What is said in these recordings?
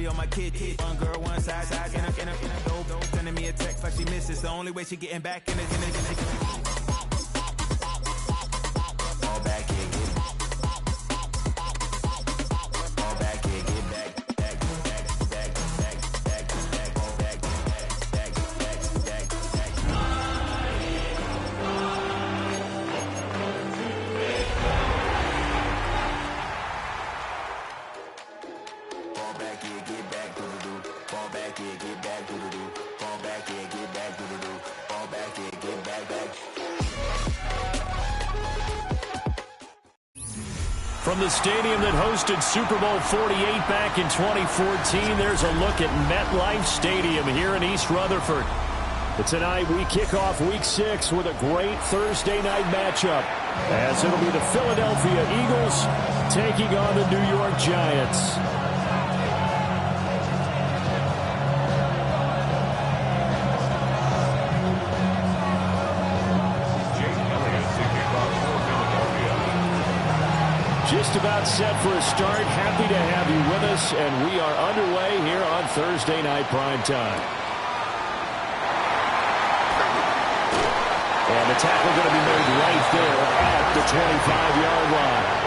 be on my kid. One girl, one side, in a dope. Sending me a text like she misses. The only way she getting back in it. Fall back here, get back. Fall back here, get back. From the stadium that hosted Super Bowl 48 back in 2014, there's a look at MetLife Stadium here in East Rutherford. But tonight we kick off Week 6 with a great Thursday night matchup, as it'll be the Philadelphia Eagles taking on the New York Giants. Just about set for a start. Happy to have you with us, and we are underway here on Thursday Night Prime Time. And the tackle going to be made right there at the 25-yard line.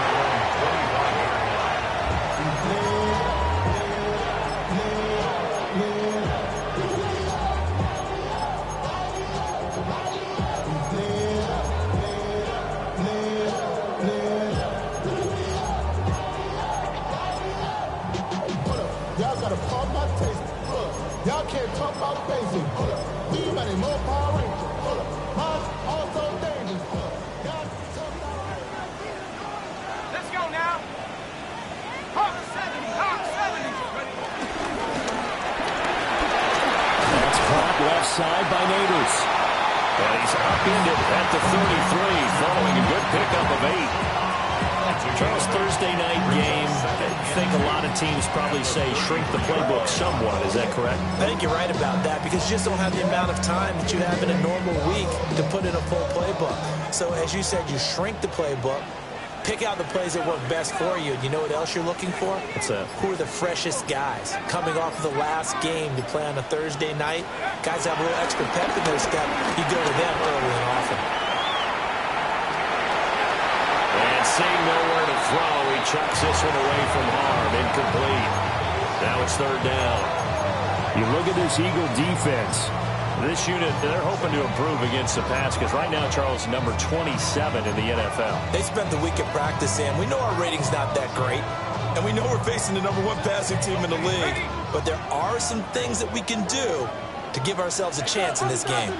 Y'all can't talk about basic. We money more Power Rangers. Mine's also dangerous. Y'all talk about. Let's go now. Hawk 70. Hawk 70. That's caught left side by Neighbors. And he's upended at the 33, following a good pickup of 8. Charles, Thursday night game, I think a lot of teams probably say shrink the playbook somewhat. Is that correct? I think you're right about that, because you just don't have the amount of time that you have in a normal week to put in a full playbook. So as you said, you shrink the playbook, pick out the plays that work best for you. You know what else you're looking for? What's that? Who are the freshest guys coming off of the last game to play on a Thursday night? Guys have a little extra pep in their step. You go to them early and often. And seeing nowhere to throw, he chucks this one away from harm. Incomplete. Now it's third down. You look at this Eagle defense. This unit, they're hoping to improve against the pass, because right now, Charles, number 27 in the NFL. They spent the week at practice, and we know our rating's not that great. And we know we're facing the #1 passing team in the league. But there are some things that we can do to give ourselves a chance in this game.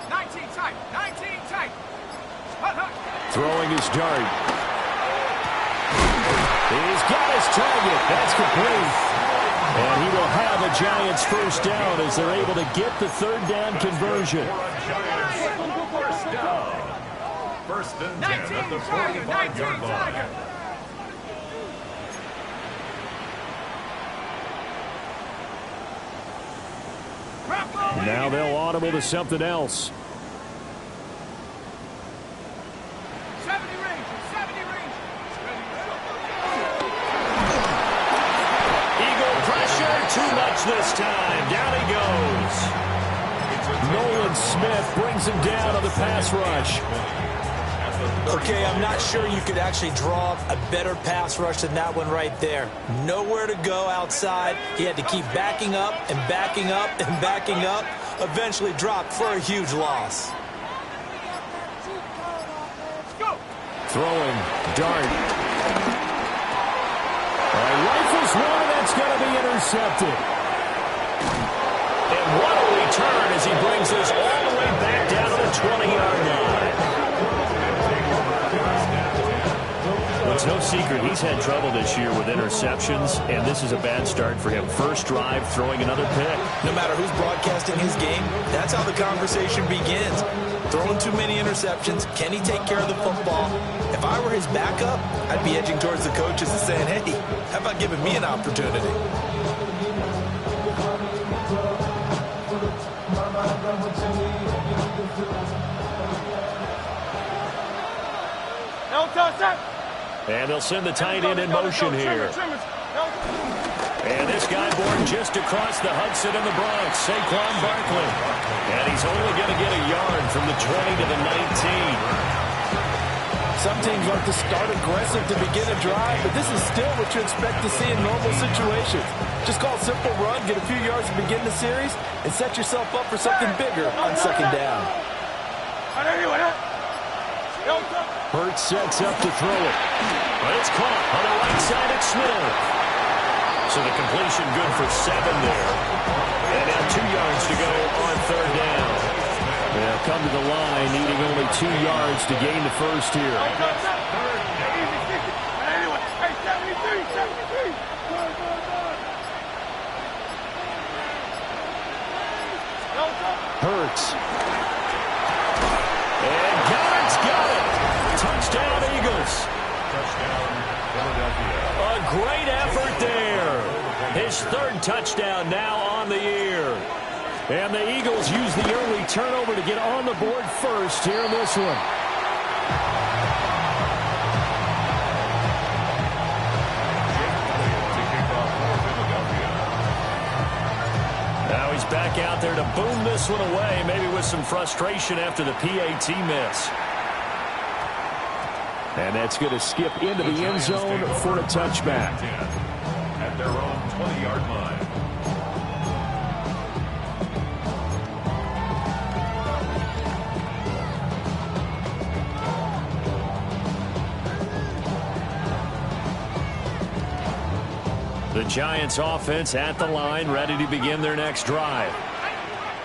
19 tight. 19 tight. Throwing his dart. He's got his target. That's complete. And he will have a Giants first down as they're able to get the third down conversion. First down. First and 10 at the 45-yard line. Now they'll audible to something else. 70 range. 70 range. Eagle pressure. Too much this time. Down he goes. Nolan Smith brings him down on the pass rush. Okay, I'm not sure you could actually draw a better pass rush than that one right there. Nowhere to go outside. He had to keep backing up and backing up and backing up. Eventually dropped for a huge loss. Throwing dart. Rifles one, and that's going to be intercepted. And what a return as he brings this all the way back down to the 20-yard line. It's no secret he's had trouble this year with interceptions, and this is a bad start for him. First drive, throwing another pick. No matter who's broadcasting his game, that's how the conversation begins. Throwing too many interceptions, can he take care of the football? If I were his backup, I'd be edging towards the coaches and saying, hey, how about giving me an opportunity? And they'll send the tight end in motion here. And this guy born just across the Hudson in the Bronx, Saquon Barkley. And he's only going to get a yard from the 20 to the 19. Some teams like to start aggressive to begin a drive, but this is still what you expect to see in normal situations. Just call a simple run, get a few yards to begin the series, and set yourself up for something bigger on second down. Hurts sets up to throw it. But it's caught on the right side at Smith. So the completion good for 7 there. And now 2 yards to go on third down. They'll come to the line, needing only 2 yards to gain the first here. Hurts. And Goddard's got it. Touchdown, Eagles. Touchdown, Philadelphia. A great effort there. His 3rd touchdown now on the year. And the Eagles use the early turnover to get on the board first here in this one. Now he's back out there to boom this one away, maybe with some frustration after the PAT miss. And that's going to skip into the end zone for a touchback. At their own 20-yard line. The Giants offense at the line, ready to begin their next drive.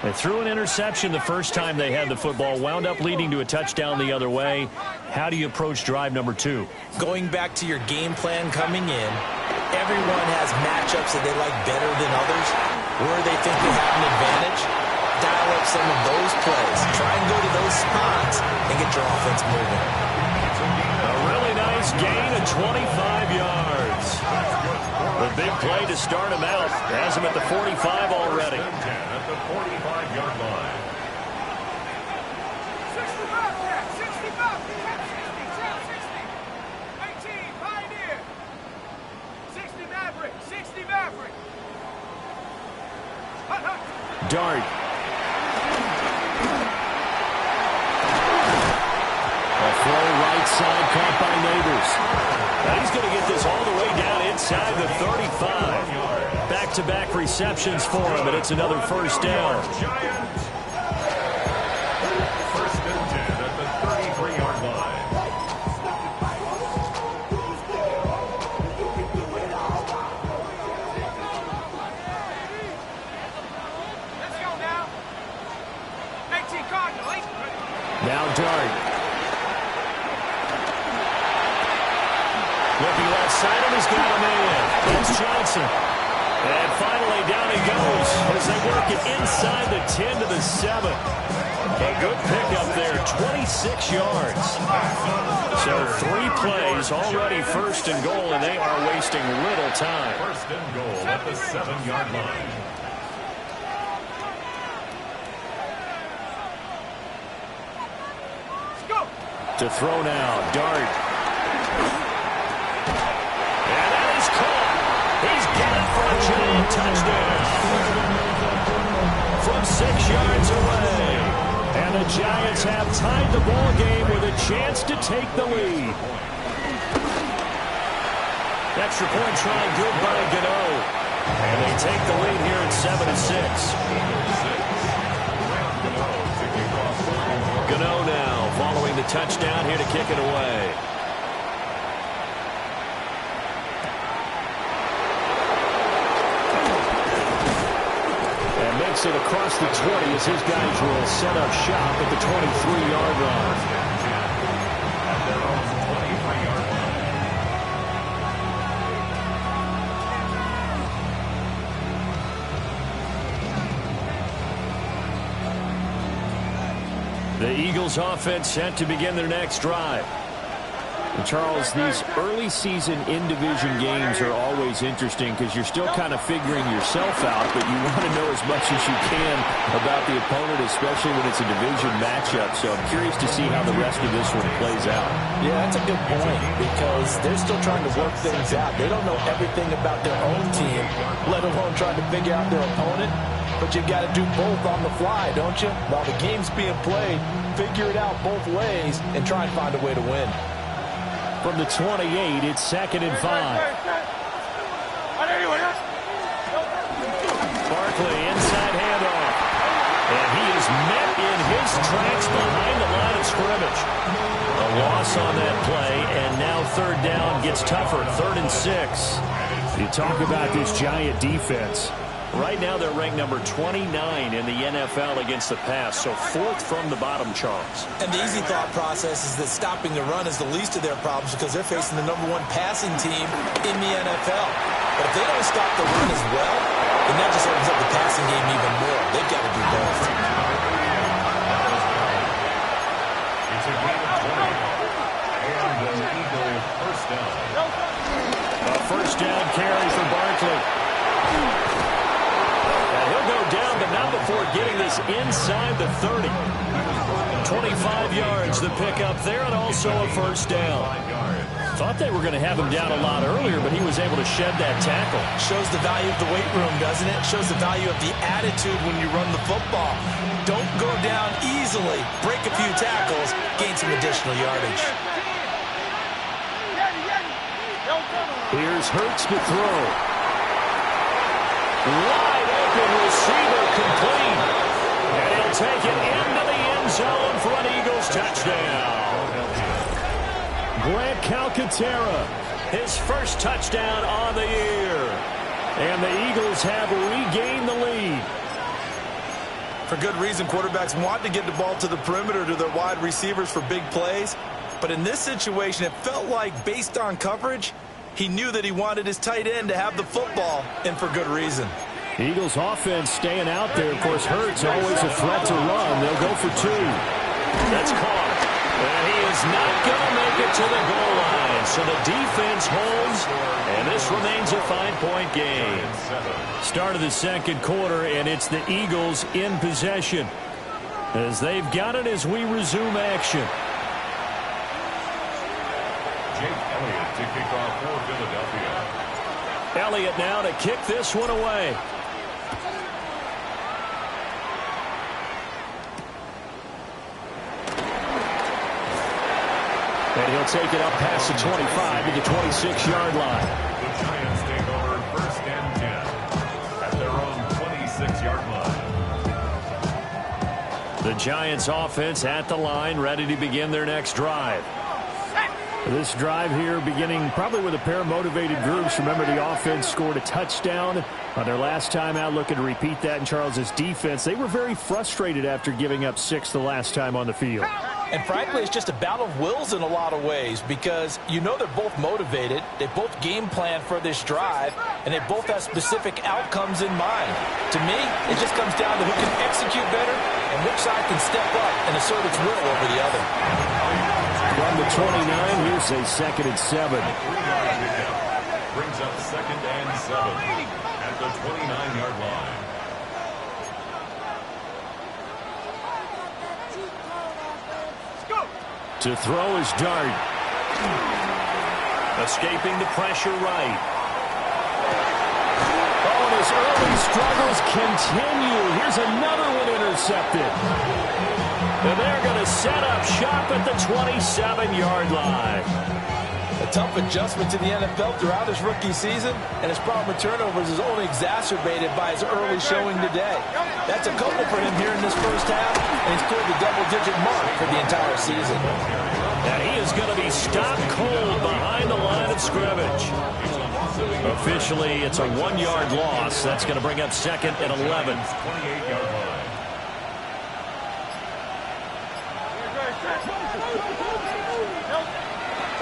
They threw an interception the first time they had the football, wound up leading to a touchdown the other way. How do you approach drive number 2? Going back to your game plan coming in, everyone has matchups that they like better than others, where they think they have an advantage. Dial up some of those plays. Try and go to those spots and get your offense moving. A really nice gain of 25 yards. The big play to start him out. Has him at the 45 already. At the 45-yard line. 65, 65, 60, 18, Pioneer. 60 Maverick, 60 Maverick. Dart. A throw right side caught by Neighbors. Now he's going to get this all the way down inside the 35. Back-to-back receptions for him, and it's another first down. Giants. First and 10 at the 33-yard line. Let's go now. 18 Cardinal, 8. Now Dart. Looking left side, and he's got a man. That's Johnson. And finally, down he goes as they work it inside the 10 to the 7. A good pickup there, 26 yards. So 3 plays, already first and goal, and they are wasting little time. First and goal at the 7-yard line. Let's go. To throw now, Dart. And that is caught. He's got it for a giant touchdown. From 6 yards away. And the Giants have tied the ball game with a chance to take the lead. Extra point try good by Gano. And they take the lead here at 7-6. Gano now following the touchdown here to kick it away. And makes it across the 20 as his guys will set up shop at the 23-yard line. At their own 23-yard line. The Eagles offense set to begin their next drive. And Charles, these early season in-division games are always interesting because you're still kind of figuring yourself out, but you want to know as much as you can about the opponent, especially when it's a division matchup. So I'm curious to see how the rest of this one plays out. Yeah, that's a good point because they're still trying to work things out. They don't know everything about their own team, let alone trying to figure out their opponent. But you got to do both on the fly, don't you? While the game's being played, figure it out both ways and try and find a way to win. From the 28, it's 2nd and 5. Barkley, inside handoff. And he is met in his tracks behind the line of scrimmage. A loss on that play, and now 3rd down gets tougher, 3rd and 6. You talk about this Giant defense. Right now they're ranked number 29 in the NFL against the pass, so 4th from the bottom, Charles. And the easy thought process is that stopping the run is the least of their problems because they're facing the #1 passing team in the NFL. But if they don't stop the run as well, then that just opens up the passing game even more. They've got to do both. It's a gain of 20. And an Eagle first down. A first down carry for Barkley. He'll go down, but not before getting this inside the 30. 25 yards, the pickup there, and also a first down. Thought they were going to have him down a lot earlier, but he was able to shed that tackle. Shows the value of the weight room, doesn't it? Shows the value of the attitude when you run the football. Don't go down easily. Break a few tackles, gain some additional yardage. Here's Hurts to throw. Wide open receiver complete. And he'll take it into the end zone for an Eagles touchdown. Grant Calcaterra, his first touchdown on the year. And the Eagles have regained the lead. For good reason, quarterbacks want to get the ball to the perimeter to their wide receivers for big plays. But in this situation, it felt like based on coverage, he knew that he wanted his tight end to have the football, and for good reason. Eagles offense staying out there. Of course, Hurts always a threat to run. They'll go for 2. That's caught. And he is not going to make it to the goal line. So the defense holds, and this remains a 5-point game. Start of the second quarter, and it's the Eagles in possession as they've got it as we resume action. Jake Elliott to kick off for Philadelphia. Elliott now to kick this one away. And he'll take it up past the 25 to the 26-yard line. The Giants take over 1st and 10 at their own 26-yard line. The Giants offense at the line, ready to begin their next drive. This drive here beginning probably with a pair of motivated groups. Remember, the offense scored a touchdown on their last time out. Looking to repeat that in Charles's defense. They were very frustrated after giving up 6 the last time on the field. And frankly, it's just a battle of wills in a lot of ways because you know they're both motivated. They both game plan for this drive, and they both have specific outcomes in mind. To me, it just comes down to who can execute better and which side can step up and assert its will over the other. From the 29, here's a 2nd and 7. Brings up 2nd and 7 at the 29-yard line. To throw is Dart. Escaping the pressure right. Oh, and his early struggles continue. Here's another one intercepted. And they're going to set up shop at the 27-yard line. A tough adjustment to the NFL throughout his rookie season, and his problem with turnovers is only exacerbated by his early showing today. That's a couple for him here in this first half, and he's cleared the double-digit mark for the entire season. And he is going to be stopped cold behind the line of scrimmage. Officially, it's a 1-yard loss. That's going to bring up 2nd and 11. 28-yard line.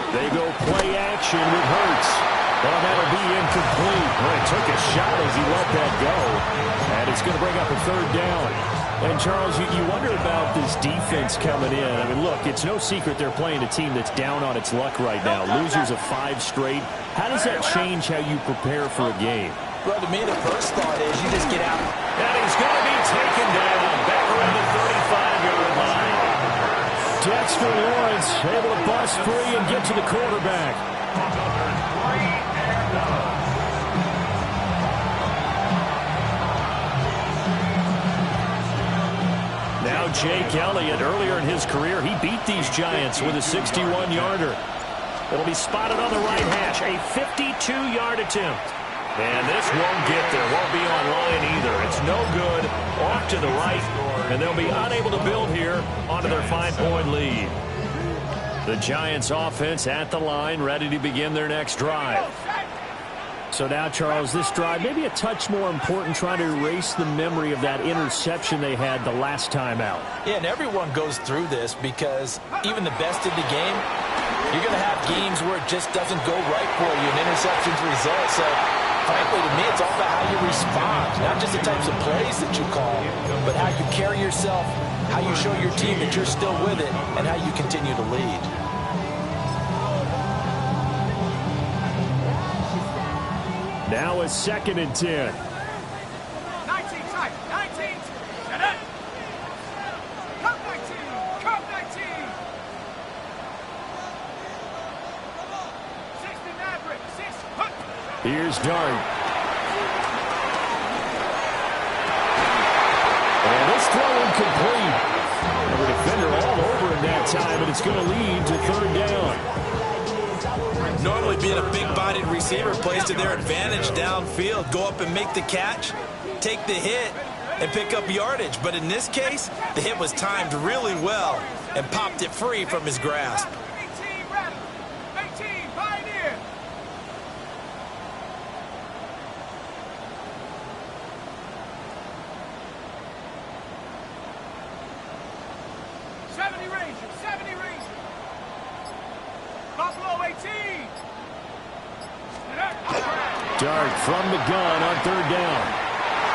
They go play action with Hurts. Well, that'll be incomplete. Well, he took a shot as he let that go. And it's going to bring up a third down. And, Charles, you wonder about this defense coming in. I mean, look, it's no secret they're playing a team that's down on its luck right now. Losers of 5 straight. How does that change how you prepare for a game? Well, to me, the first thought is you just get out. And he's going to be taken down back around the 35-yard line. Dexter Lawrence able to bust free and get to the quarterback. Now Jake Elliott, earlier in his career, he beat these Giants with a 61-yarder. It'll be spotted on the right hash, a 52-yard attempt. And this won't get there, won't be on line either. It's no good, off to the right, and they'll be unable to build here onto their 5-point lead. The Giants offense at the line, ready to begin their next drive. So now, Charles, this drive maybe a touch more important, trying to erase the memory of that interception they had the last time out. Yeah, and everyone goes through this because even the best in the game, you're going to have games where it just doesn't go right for you, and interceptions result. So, frankly, to me, it's all about how you respond, not just the types of plays that you call, but how you carry yourself, how you show your team that you're still with it, and how you continue to lead. Now a 2nd and 10. 19 tight, 19. Set it. Come 19, come 19. 60 Maverick, 6. Hook. Here's Dart. And this throw incomplete. The defender all over him that time, and it's going to lead to 3rd down. Normally being a big-bodied receiver plays to their advantage downfield. Go up and make the catch, take the hit, and pick up yardage. But in this case, the hit was timed really well and popped it free from his grasp. 18 Rattler, 18 Pioneer. Ranger, 70 Ranger. Buffalo 18. Dart from the gun on 3rd down.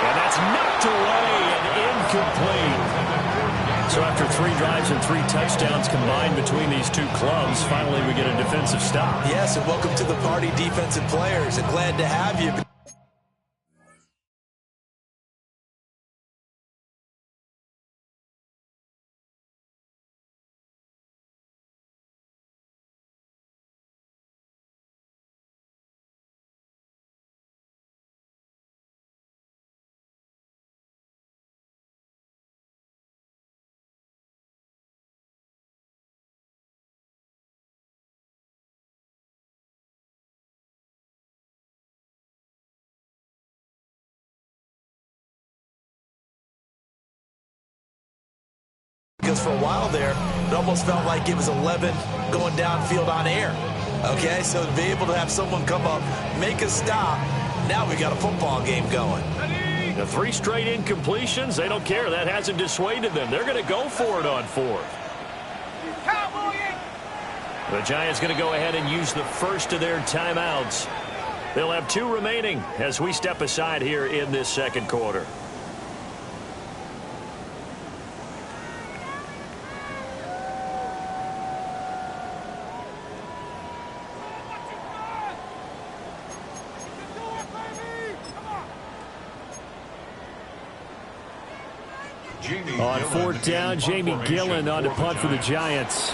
And that's knocked away and incomplete. So after 3 drives and 3 touchdowns combined between these two clubs, finally we get a defensive stop. Yes, and welcome to the party, defensive players. And glad to have you. Because for a while there, it almost felt like it was 11 going downfield on air. Okay, so to be able to have someone come up, make a stop, now we got a football game going. The 3 straight incompletions, they don't care. That hasn't dissuaded them. They're going to go for it on 4th. The Giants going to go ahead and use the first of their timeouts. They'll have 2 remaining as we step aside here in this 2nd quarter. On 4th down, Jamie Gillen on to punt for the Giants.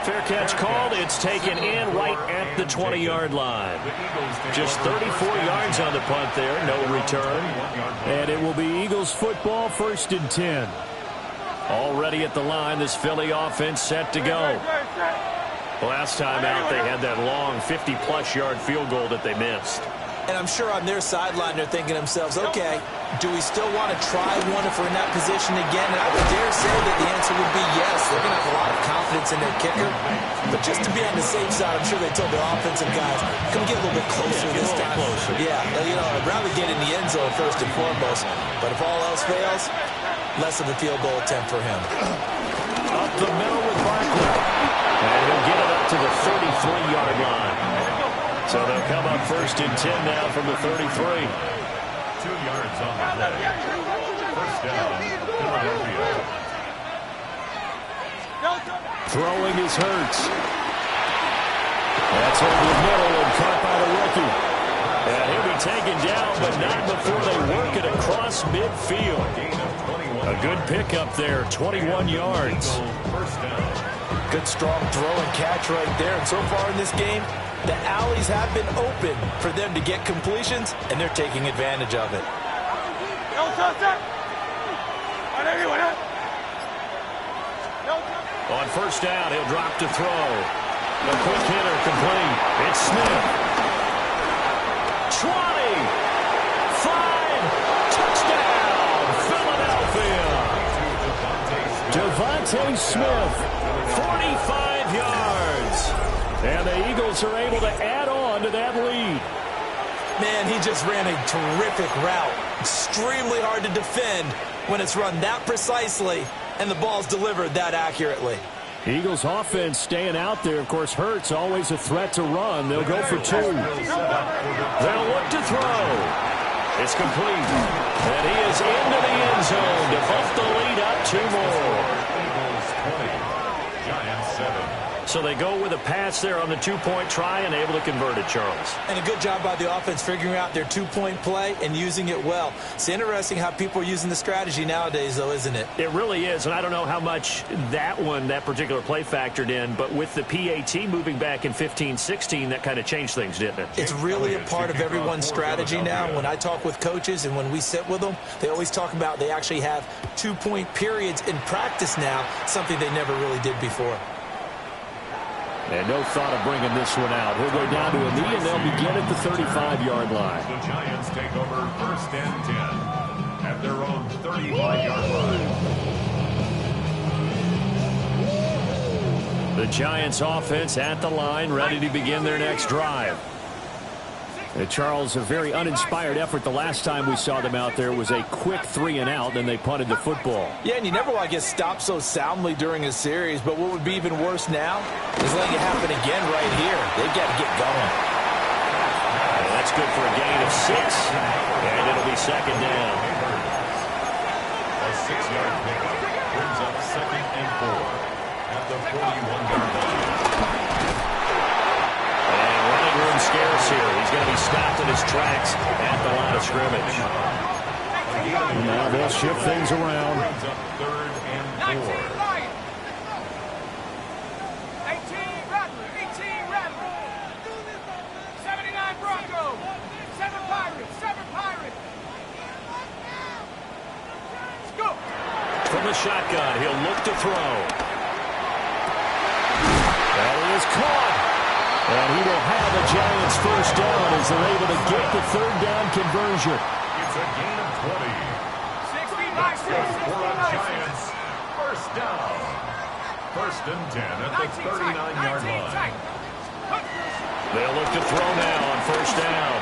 Fair catch called. It's taken in right at the 20-yard line. Just 34 yards on the punt there. No return. And it will be Eagles football, 1st and 10. Already at the line, this Philly offense set to go. Last time out, they had that long 50-plus yard field goal that they missed. And I'm sure on their sideline they're thinking to themselves, okay, do we still want to try one if we're in that position again? And I would dare say that the answer would be yes. They're going to have a lot of confidence in their kicker. But just to be on the safe side, I'm sure they told their offensive guys, come get a little bit closer this time. Yeah, you know, I'd rather get in the end zone first and foremost. But if all else fails, less of a field goal attempt for him. Up the middle with Barkley. And he'll get to the 33-yard line. So they'll come up 1st and 10 now from the 33. 2 yards on the play. 1st down, Philadelphia. Throwing is Hurts. That's over the middle and caught by the rookie. And he'll be taken down, but not before they work it across midfield. A good pickup there, 21 yards. 1st down. Good strong throw and catch right there. And so far in this game, the alleys have been open for them to get completions, and they're taking advantage of it. On 1st down, he'll drop to throw. A quick hitter complete. It's Smith. 20. 5. Touchdown, Philadelphia. Devontae Smith, 45 yards. And the Eagles are able to add on to that lead. Man, he just ran a terrific route. Extremely hard to defend when it's run that precisely and the ball's delivered that accurately. Eagles offense staying out there. Of course, Hurts always a threat to run. They'll go for 2. They'll look to throw. It's complete. And he is into the end zone to bump the lead up 2 more. Eagles 20, Giants 7. So they go with a pass there on the 2-point try and able to convert it, Charles. And a good job by the offense figuring out their 2-point play and using it well. It's interesting how people are using the strategy nowadays, though, isn't it? It really is, and I don't know how much that particular play factored in, but with the PAT moving back in 15-16, that kind of changed things, didn't it? It's really a part of everyone's strategy now. When I talk with coaches and when we sit with them, they always talk about they actually have 2-point periods in practice now, something they never really did before. And no thought of bringing this one out. He'll go down to a knee, and they'll begin at the 35-yard line. The Giants take over 1st and 10 at their own 35-yard line. The Giants offense at the line, ready to begin their next drive. Charles, a very uninspired effort the last time we saw them out there was a quick 3-and-out, then they punted the football. Yeah, and you never want to get stopped so soundly during a series, but what would be even worse now is letting it happen again right here. They've got to get going. And that's good for a gain of 6, and it'll be 2nd down. A 6-yard pickup brings up 2nd and 4 at the 41-yard line. Room scarce here. He's going to be stopped in his tracks at the line of scrimmage. Now they'll shift things around. 3rd and 4. 19 Lions. 18 Rattler. 18 Rattler. 79 Broncos. 7 Pirates. 7 Pirates. Go. From the shotgun, he'll look to throw. That is caught. And he will have the Giants 1st down as they're able to get the 3rd down conversion. It's a gain of 20. 60 For the Giants, 1st down. 1st and 10 at the 39-yard line. They'll look to throw now on 1st down.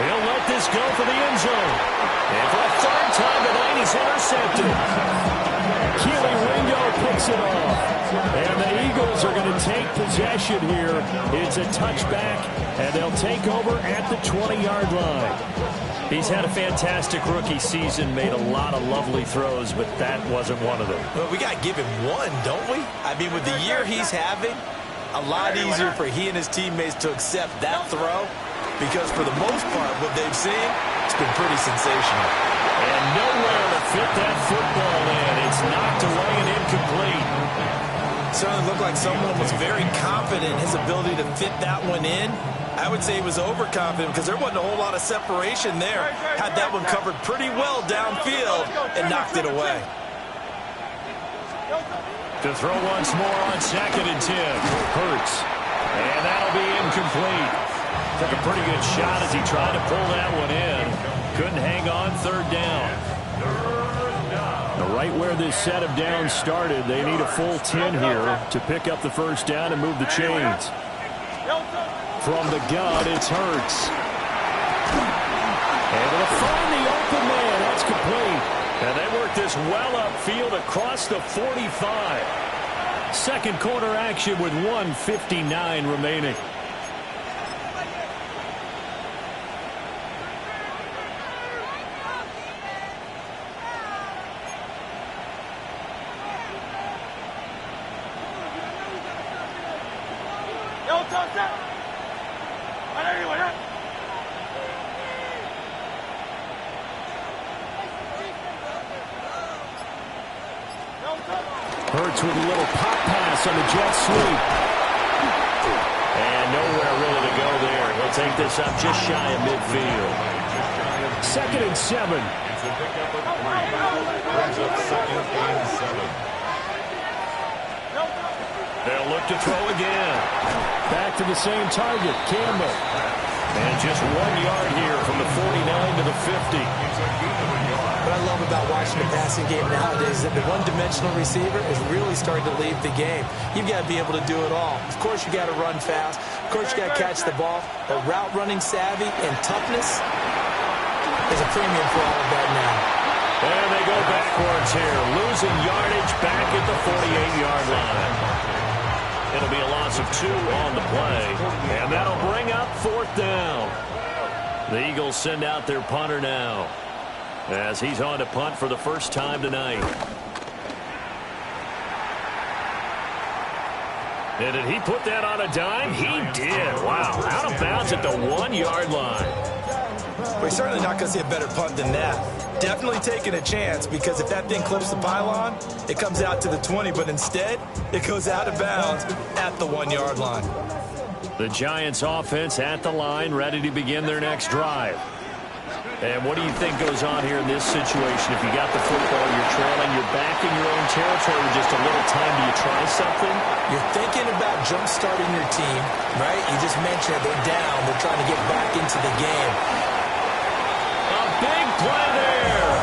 He'll let this go for the end zone. And for a 3rd time tonight, he's intercepted. Keely Ringo picks it off. And the Eagles are going to take possession here. It's a touchback, and they'll take over at the 20-yard line. He's had a fantastic rookie season, made a lot of lovely throws, but that wasn't one of them. Well, we got to give him one, don't we? I mean, with the year he's having, a lot easier for he and his teammates to accept that throw because for the most part, what they've seen, it's been pretty sensational. And nowhere to fit that football in. It's knocked away and incomplete. Certainly looked like someone was very confident in his ability to fit that one in. I would say he was overconfident because there wasn't a whole lot of separation there. Had that one covered pretty well downfield and knocked it away. To throw once more on 2nd and 10. Hurts. And that'll be incomplete. Took a pretty good shot as he tried to pull that one in. Couldn't hang on 3rd down. Right where this set of downs started, they need a full 10 here to pick up the 1st down and move the chains. From the gun, it's Hurts. Able to find the open man. That's complete. And they work this well upfield across the 45. Second quarter action with 1:59 remaining. Hurts with a little pop pass on the jet sweep. And nowhere really to go there. He'll take this up just shy of midfield. 2nd and 7. It's a pickup of 3. Brings up 2nd and 7. They'll look to throw again. Back to the same target, Campbell. And just 1 yard here from the 49 to the 50. What I love about watching the passing game nowadays is that the one-dimensional receiver is really starting to lead the game. You've got to be able to do it all. Of course, you got to run fast. Of course, you got to catch the ball. But route running savvy and toughness is a premium for all of that now. And they go backwards here, losing yardage back at the 48-yard line. It'll be a loss of 2 on the play, and that'll bring up 4th down. The Eagles send out their punter now, as he's on to punt for the first time tonight. And did he put that on a dime? He did. Wow. Out of bounds at the 1-yard line. We're certainly not going to see a better punt than that. Definitely taking a chance, because if that thing clips the pylon, it comes out to the 20, but instead, it goes out of bounds at the 1-yard line. The Giants offense at the line, ready to begin their next drive. And what do you think goes on here in this situation? If you got the football, you're trailing, you're back in your own territory with just a little time. Do you try something? You're thinking about jump-starting your team, right? You just mentioned they're down. They're trying to get back into the game. A big play there.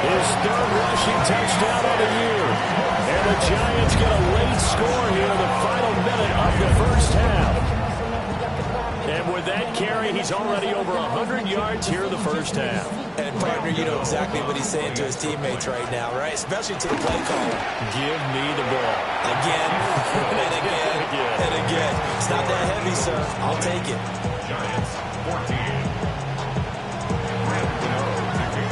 His 3rd rushing touchdown of the year. And the Giants get a late score here in the final minute of the first half. And with that carry, he's already over 100 yards here in the first half. And, partner, you know exactly what he's saying to his teammates right now, right? Especially to the play caller. Give me the ball. Again, and again, and again. It's not that heavy, sir. I'll take it. Giants 14.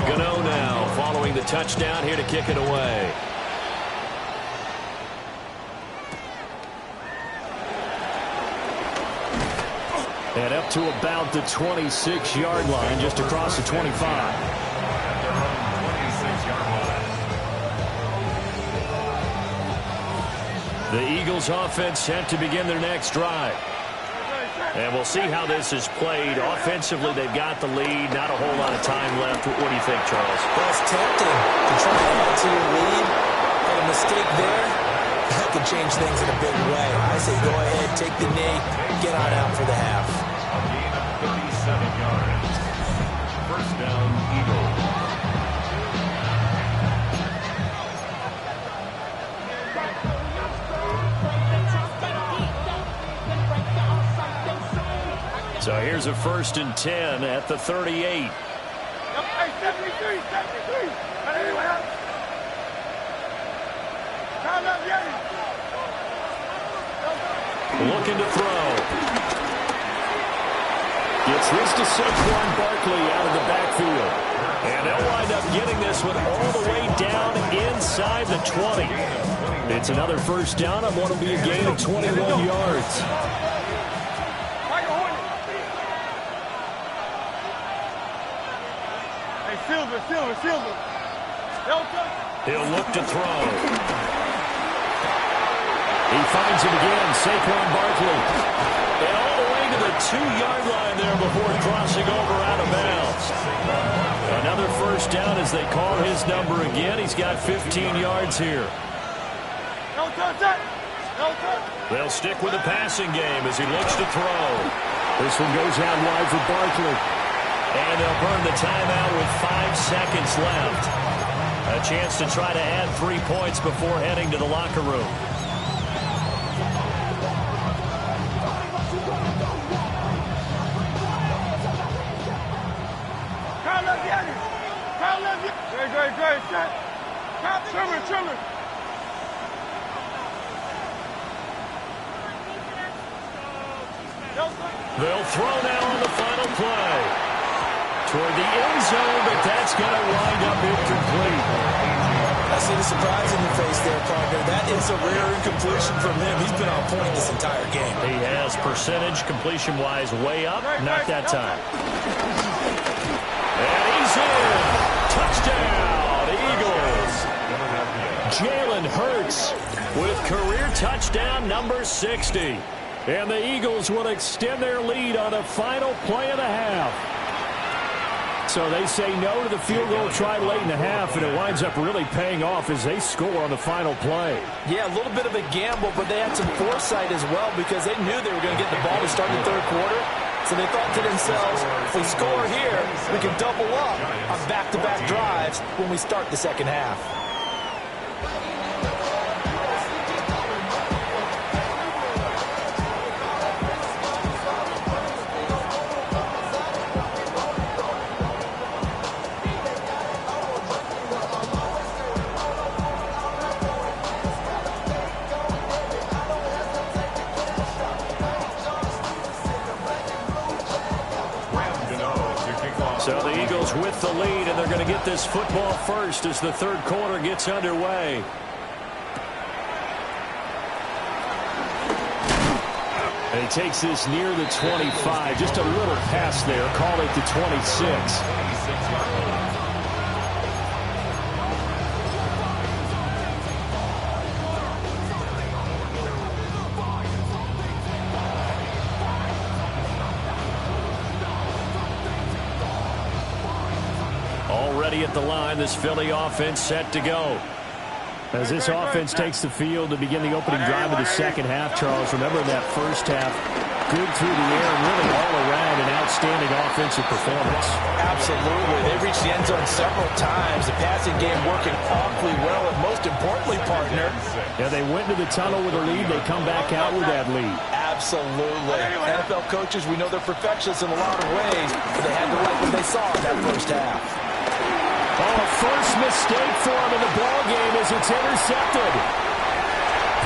Gano now following the touchdown here to kick it away. And up to about the 26-yard line, just across the 25. At their own 26-yard line. The Eagles offense set to begin their next drive. And we'll see how this is played. Offensively, they've got the lead. Not a whole lot of time left. What do you think, Charles? Well, it's tempting to try to add to your lead, but a mistake there, that could change things in a big way. I say go ahead, take the knee, get on out for the half. A gain of 57 yards. First down, Eagles. So here's a 1st and 10 at the 38. Hey, 73, 73. Anyway, time up, Looking to throw. Gets this to Saquon Barkley out of the backfield. And they'll wind up getting this one all the way down inside the 20. It's another first down on what will be a gain of 21 yards. Hey, Silver. He'll look to throw. He finds him again, Saquon Barkley. And all the way to the 2-yard line there before crossing over out of bounds. Another first down as they call his number again. He's got 15 yards here. They'll stick with the passing game as he looks to throw. This one goes out wide for Barkley. And they'll burn the timeout with 5 seconds left. A chance to try to add 3 points before heading to the locker room. Great. Trimmer. They'll throw now on the final play. Toward the end zone, but that's going to wind up incomplete. I see the surprise in your face there, partner. That is a rare incompletion from him. He's been on point this entire game. He has percentage completion-wise way up. Not that time. And he's in. Touchdown, Eagles. Jalen Hurts with career touchdown number 60. And the Eagles will extend their lead on the final play of the half. So they say no to the field goal try late in the half, and it winds up really paying off as they score on the final play. Yeah, a little bit of a gamble, but they had some foresight as well because they knew they were going to get the ball to start the third quarter. So they thought to themselves, if we score here, we can double up on back-to-back drives when we start the second half. So the Eagles with the lead, and they're going to get this football first as the third quarter gets underway. And he takes this near the 25. Just a little pass there. Call it the 26. Already at the line, this Philly offense set to go. As this offense takes the field to begin the opening drive of the second half, Charles, remember that first half, good through the air and really all around an outstanding offensive performance. Absolutely. They reached the end zone several times. The passing game working awfully well, and most importantly, partner. Yeah, they went to the tunnel with a lead. They come back out with that lead. Absolutely. NFL coaches, we know they're perfectionists in a lot of ways, but they had to like what they saw in that first half. Oh, first mistake for him in the ball game as it's intercepted.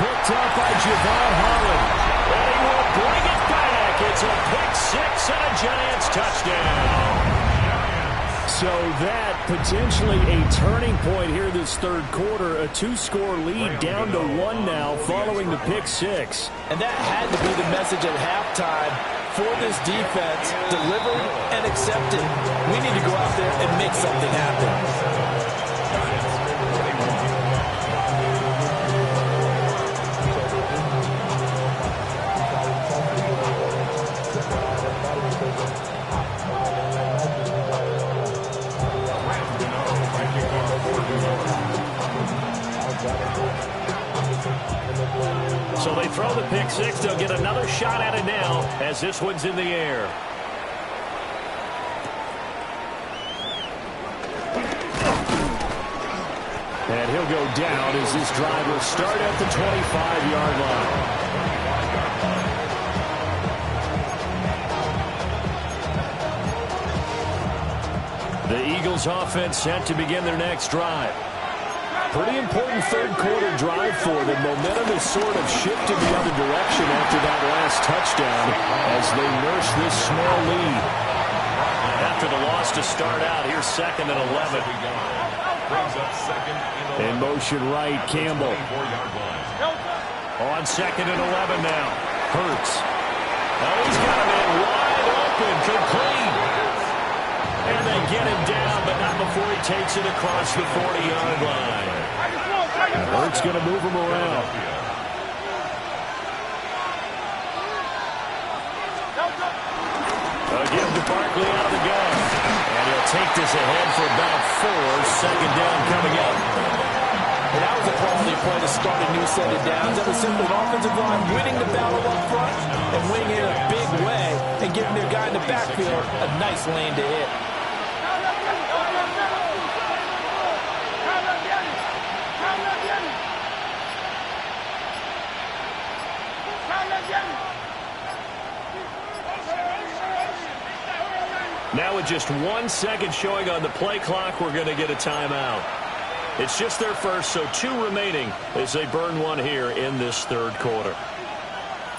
Picked up by Javon Holland. And he will bring it back. It's a pick six and a Giants touchdown. So that potentially a turning point here this third quarter. A two-score lead down to one now following the pick six. And that had to be the message at halftime for this defense. Delivered and accepted. We need to go out there and make something happen. So they throw the pick six. They'll get another shot at it now as this one's in the air. And he'll go down as this drive will start at the 25-yard line. The Eagles offense set to begin their next drive. Pretty important third quarter drive for them. Momentum is sort of shifted the other direction after that last touchdown as they nurse this small lead. After the loss to start out, here's 2nd and 11. In motion right, Campbell. On 2nd and 11 now. Hurts. Oh, he's got him in wide open, complete. And they get him down, but not before he takes it across the 40-yard line. Hurts going to move him around. Again to Barkley out of the gun. And he'll take this ahead for about 4. 2nd down coming up. And that was a quality play to start a new set of downs. That was simply an offensive line winning the battle up front and winning it in a big way and giving their guy in the backfield a nice lane to hit. Now with just 1 second showing on the play clock, we're going to get a timeout. It's just their first, so 2 remaining as they burn one here in this third quarter.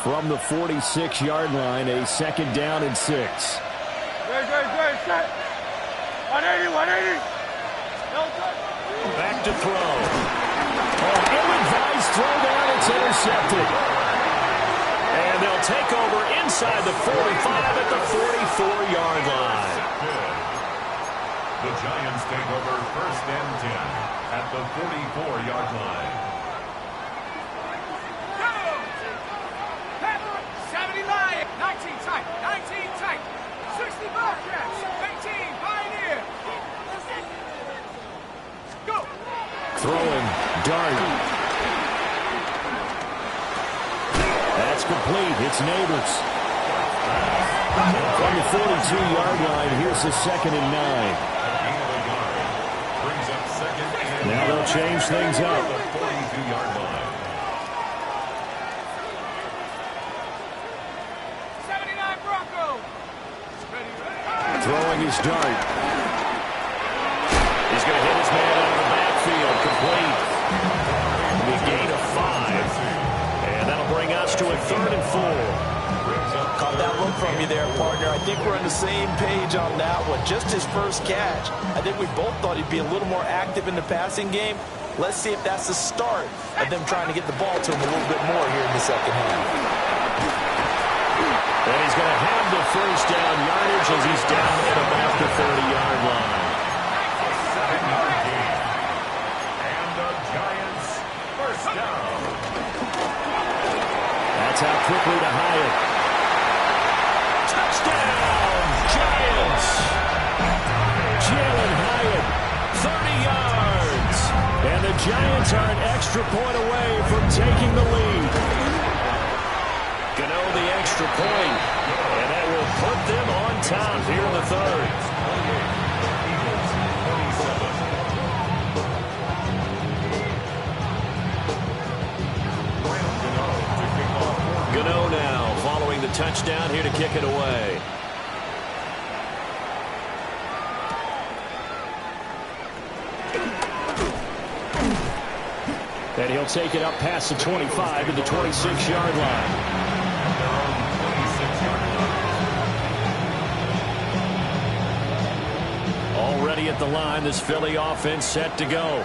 from the 46-yard line, a 2nd down and 6. Good, set. 180, 180. No touch. Back to throw. Ill-advised throw down. It's intercepted. And they'll take over inside the 45 at the 44-yard line. The Giants take over 1st and 10 at the 44-yard line. 70 Lion, 19 tight, 19 tight, 60 Bobcats, 18 Pioneer. Go! Throwing, dart. That's complete. It's Neighbors. From the 42-yard line, here's the 2nd and 9. Brings up 2nd and Now they'll change things up. the 42-yard line. 79 Broncos. Throwing his dart. He's going to hit his man out of the backfield. Complete. The gain of 5. And that'll bring us to a 3rd and 4. Caught that look from you there, partner. I think we're on the same page on that one. Just his first catch. I think we both thought he'd be a little more active in the passing game. Let's see if that's the start of them trying to get the ball to him a little bit more here in the 2nd half. And he's going to have the 1st down yardage as he's down at about the 30-yard line. 7-yard gain. And the Giants 1st down. That's out quickly to Hyatt. Touchdown, Giants! Jalen Hyatt, 30 yards. And the Giants are an extra point away from taking the lead. Gano the extra point. And that will put them on top here in the 3rd. Gano now following the touchdown here to kick it away. And he'll take it up past the 25 to the 26-yard line. Already at the line, this Philly offense set to go.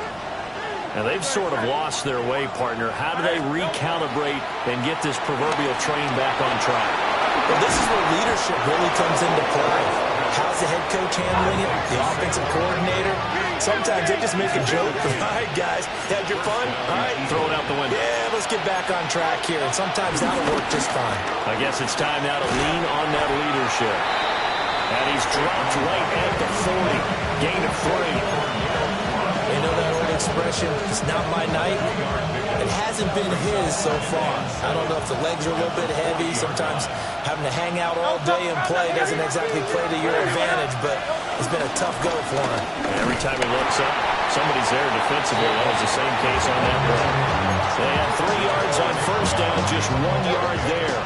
And they've sort of lost their way, partner. How do they recalibrate and get this proverbial train back on track? Well, this is where leadership really comes into play. How's the head coach handling it? The offensive coordinator? Sometimes they just make a joke. All right, guys, had your fun? All right. Throw it out the window. Yeah, let's get back on track here. And sometimes that'll work just fine. I guess it's time now to lean on that leadership. And he's dropped right at the 40. Gain of 3. You know that old expression, it's not my night? It hasn't been his so far. I don't know if the legs are a little bit heavy. Sometimes having to hang out all day and play doesn't exactly play to your advantage, but it's been a tough go for him. And every time he looks up, somebody's there defensively. That was the same case on that play. They had 3 yards on 1st down, just 1 yard there.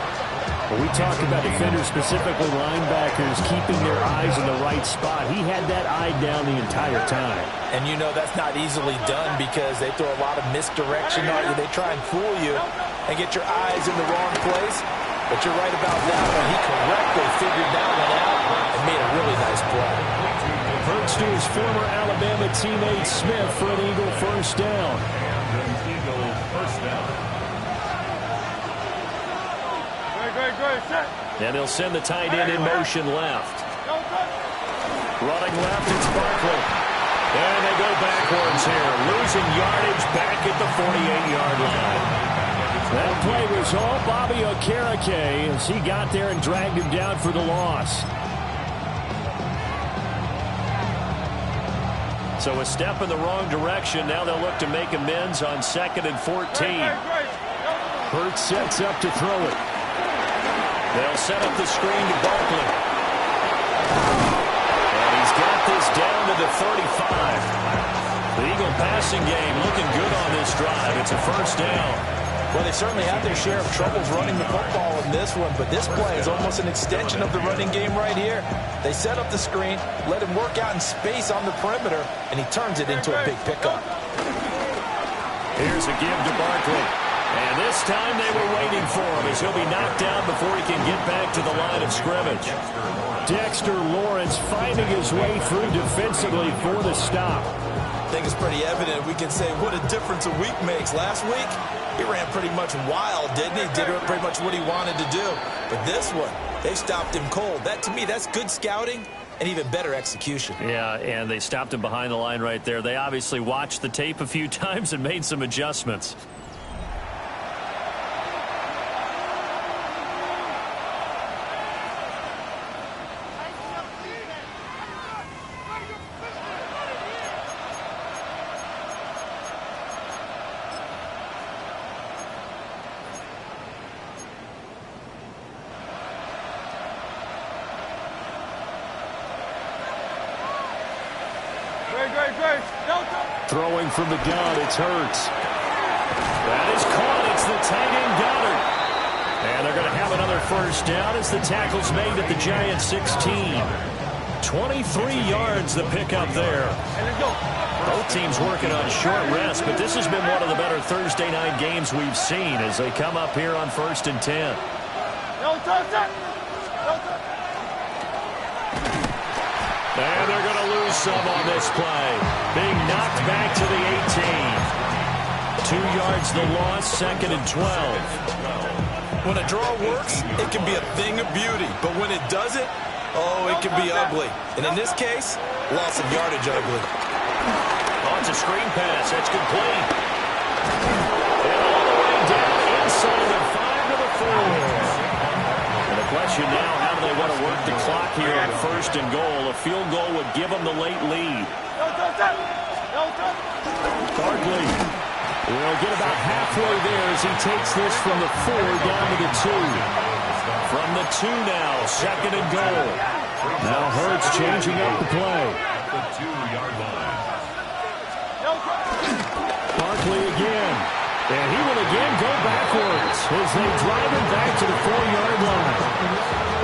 When we talk about defenders, specifically linebackers, keeping their eyes in the right spot, he had that eye down the entire time. And you know that's not easily done because they throw a lot of misdirection on you. They try and fool you and get your eyes in the wrong place. But you're right about that one. He correctly figured that one out and made a really nice play. Hurts to his former Alabama teammate Smith for an Eagle 1st down. And an Eagle 1st down. Good, set. And they'll send the tight end in motion left. Running left, it's Barkley. And they go backwards here. Losing yardage back at the 48-yard line. That play was all Bobby Okereke as he got there and dragged him down for the loss. So a step in the wrong direction. Now they'll look to make amends on 2nd and 14. Hurts sets up to throw it. They'll set up the screen to Barkley. And he's got this down to the 35. The Eagle passing game looking good on this drive. It's a 1st down. Well, they certainly have their share of troubles running the football in this one, but this play is almost an extension of the running game right here. They set up the screen, let him work out in space on the perimeter, and he turns it into a big pickup. Here's a give to Barkley. And this time they were waiting for him as he'll be knocked down before he can get back to the line of scrimmage. Dexter Lawrence finding his way through defensively for the stop. I think it's pretty evident. We can say what a difference a week makes. Last week, he ran pretty much wild, didn't he? Did pretty much what he wanted to do. But this one, they stopped him cold. That, to me, that's good scouting and even better execution. Yeah, and they stopped him behind the line right there. They obviously watched the tape a few times and made some adjustments. Throwing from the gun, it's Hurts. That is caught. It's the tight end Goddard. And they're going to have another first down as the tackle's made at the Giants 16. 23 yards the pickup there. Both teams working on short rest, but this has been one of the better Thursday night games we've seen as they come up here on 1st and 10. And they're going to lose some on this play. Being knocked back to the 18. 2 yards the loss, 2nd and 12. When a draw works, it can be a thing of beauty. But when it doesn't, oh, it can be ugly. And in this case, loss of yardage ugly. Oh, it's a screen pass. That's complete. And all the way down inside the 5 to the 4. And the question now, how do they want to work the clock here on 1st and goal? A field goal would give them the late lead. Barkley will get about halfway there as he takes this from the 4 down to the 2. From the 2 now, 2nd and goal. Now Hurts changing up the play. The 2-yard line. Barkley again. And he will again go backwards as they drive him back to the 4-yard line.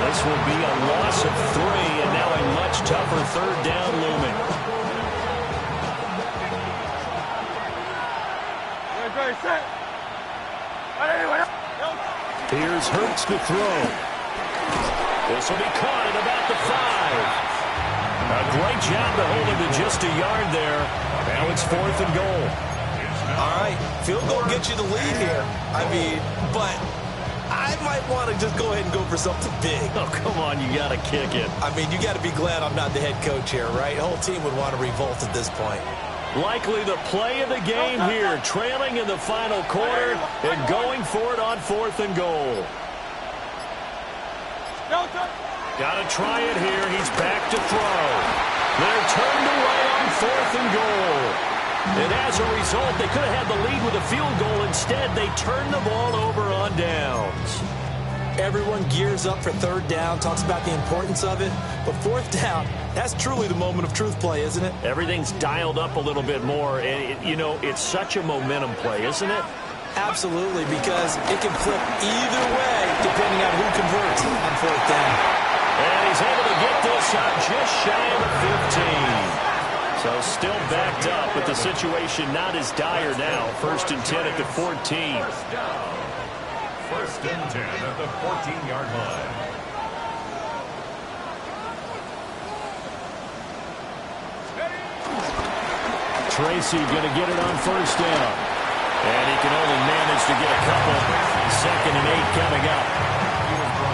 This will be a loss of 3, and now a much tougher 3rd down looming. Here's Hurts to throw. This will be caught at about the 5. A great job to hold him to just a yard there. Now it's 4th and goal. All right, field goal gets you the lead here. I mean, but I might want to just go ahead and go for something big. Oh, come on, you got to kick it. I mean, you got to be glad I'm not the head coach here, right? The whole team would want to revolt at this point. Likely the play of the game here, trailing in the final quarter and going for it on 4th and goal. Got to try it here. He's back to throw. They're turned away on 4th and goal. And as a result, they could have had the lead with a field goal. Instead, they turned the ball over on downs. Everyone gears up for 3rd down, talks about the importance of it. But 4th down, that's truly the moment of truth play, isn't it? Everything's dialed up a little bit more. And, it's such a momentum play, isn't it? Absolutely, because it can flip either way depending on who converts on 4th down. And he's able to get this up just shy of the 15. So still backed up, but the situation not as dire now. 1st and 10 at the 14. 1st and 10 at the 14-yard line. Tracy going to get it on 1st down. And he can only manage to get a couple. 2nd and 8 coming up.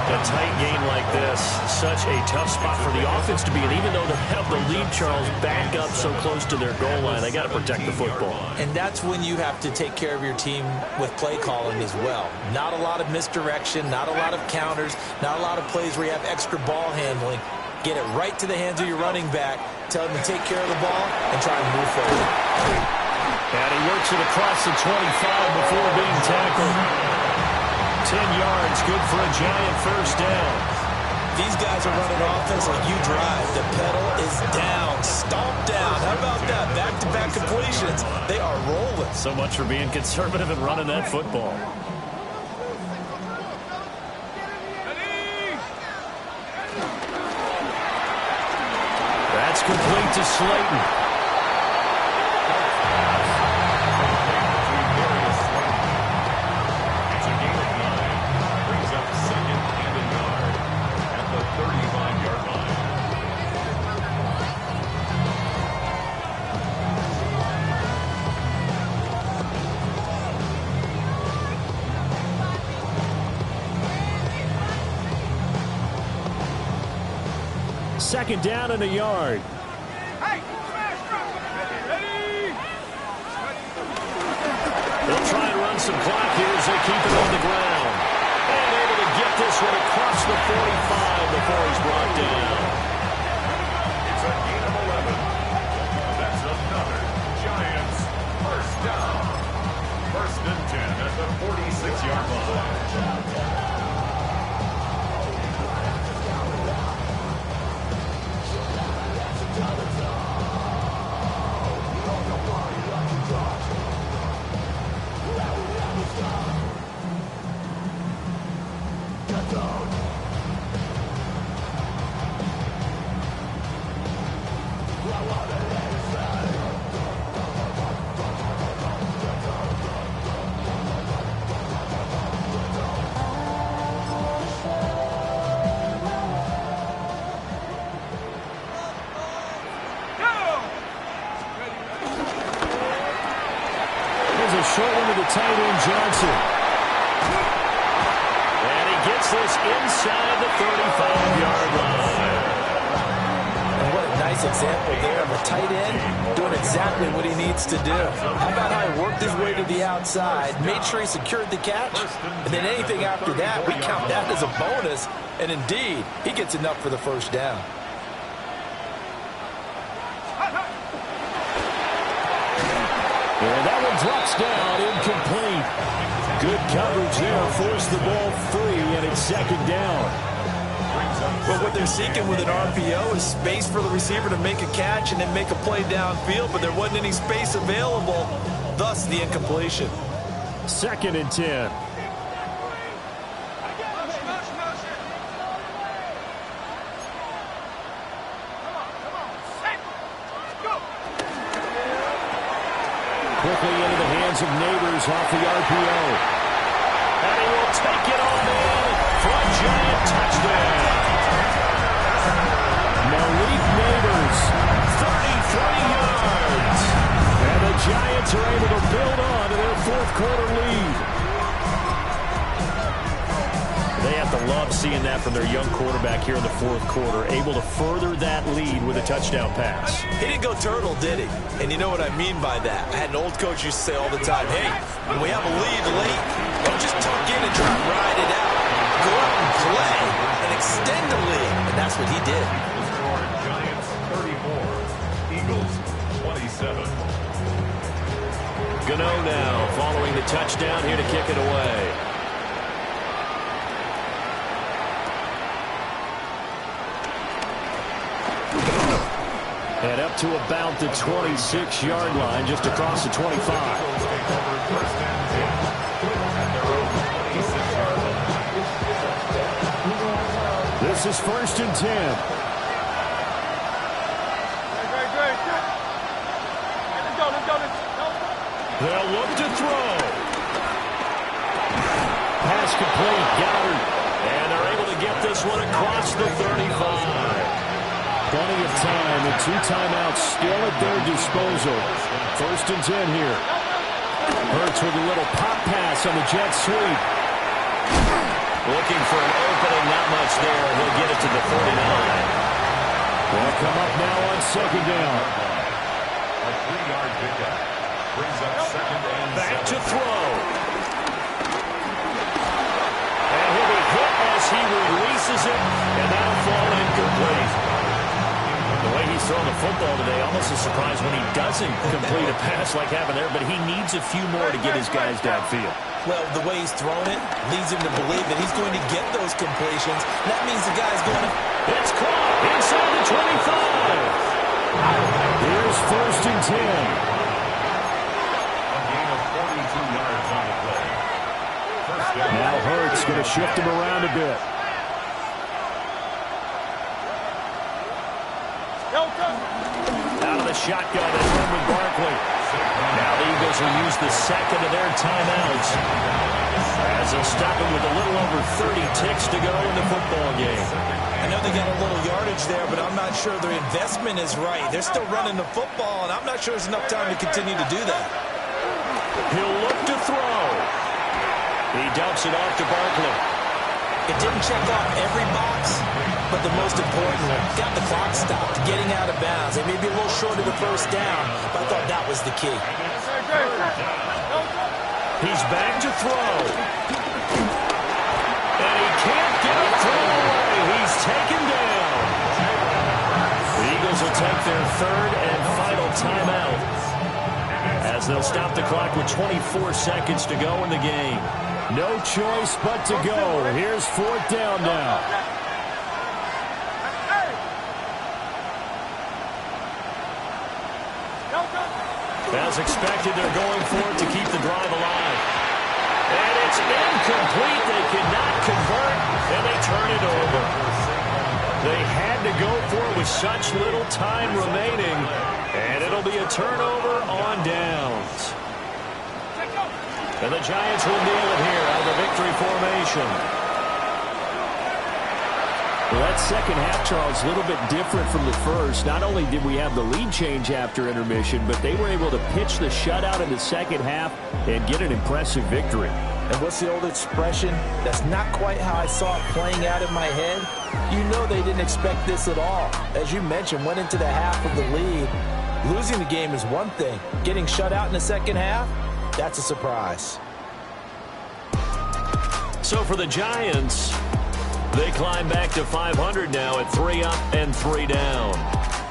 A tight game like this, such a tough spot for the offense to be in. Even though they have the lead, Charles, back up so close to their goal line, they got to protect the football. And that's when you have to take care of your team with play calling as well. Not a lot of misdirection, not a lot of counters, not a lot of plays where you have extra ball handling. Get it right to the hands of your running back, tell him to take care of the ball, and try and move forward. And he works it across the 25 before being tackled. 10 yards, good for a Giant 1st down. These guys are running offense like you drive. The pedal is down, stomp down. How about that? Back-to-back completions. They are rolling. So much for being conservative and running that football. That's complete to Slayton. second down and a yard. Hey, smash drop. Ready? They'll try and run some clock here as they keep it on the ground. And able to get this one across the 45 before he's brought down. It's a gain of 11. That's another Giants first down. First and 10 at the 46-yard line. Short one to the tight end, Johnson. And he gets this inside the 35-yard line. And what a nice example there of a tight end doing exactly what he needs to do. How about how he worked his way to the outside, made sure he secured the catch, and then anything after that, we count that as a bonus. And indeed, he gets enough for the first down. And that one drops down, incomplete. Good coverage there, forced the ball free, and it's second down. But what they're seeking with an RPO is space for the receiver to make a catch and then make a play downfield, but there wasn't any space available, thus the incompletion. Second and 10. Quickly into the hands of Neighbors off the RPO. And he will take it on in for a Giant touchdown. Malik Neighbors, 33 yards. And the Giants are able to build on to their fourth quarter lead. They have to love seeing that from their young quarterback here in the fourth quarter, able to further that lead with a touchdown pass. He didn't go turtle, did he? And you know what I mean by that. I had an old coach used to say all the time, hey, when we have a lead late, don't just tuck in and try to ride it out. Go out and play and extend the lead. And that's what he did. The score, Giants 34, Eagles 27. Gano now following the touchdown here to kick it away. And up to about the 26-yard line, just across the 25. This is first and 10. They'll look to throw. Pass complete, Goddard. And they're able to get this one across the 35. Plenty of time, and 2 timeouts still at their disposal. First and 10 here. Hurts with a little pop pass on the jet sweep. Looking for an opening, not much there. He'll get it to the 49. They'll come up now on second down. A 3-yard pickup brings up second and back 7. to throw. And he'll be hit as he releases it, and that'll fall incomplete. The way he's throwing the football today, almost a surprise when he doesn't complete a pass like happened there, but he needs a few more to get his guys downfield. Well, the way he's thrown it leads him to believe that he's going to get those completions. That means the guy's going to... It's caught inside the 25. Here's first and 10. A gain of 42 yards on the play. First down. Now Hurts going to shift him around a bit. Out of the shotgun and Roman Barkley. Now the Eagles will use the second of their timeouts as they'll stop him with a little over 30 ticks to go in the football game. I know they got a little yardage there, but I'm not sure their investment is right. They're still running the football, and I'm not sure there's enough time to continue to do that. He'll look to throw. He dumps it off to Barkley. It didn't check off every box, but the most important one, got the clock stopped, getting out of bounds. They may be a little short of the first down, but I thought that was the key. He's back to throw. And he can't get a throw away. He's taken down. The Eagles will take their third and final timeout, as they'll stop the clock with 24 seconds to go in the game. No choice but to go. Here's fourth down now. As expected, they're going for it to keep the drive alive. And it's incomplete. They cannot convert, and they turn it over. They had to go for it with such little time remaining, and it'll be a turnover on downs. And the Giants will nail it here out of the victory formation. Well, that second half, Charles, a little bit different from the first. Not only did we have the lead change after intermission, but they were able to pitch the shutout in the second half and get an impressive victory. And what's the old expression? That's not quite how I saw it playing out in my head. You know they didn't expect this at all. As you mentioned, went into the half of the lead. Losing the game is one thing. Getting shut out in the second half, that's a surprise. So for the Giants, they climb back to 500 now at 3 up and 3 down.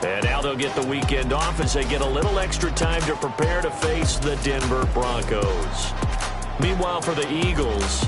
And now they'll get the weekend off as they get a little extra time to prepare to face the Denver Broncos. Meanwhile, for the Eagles,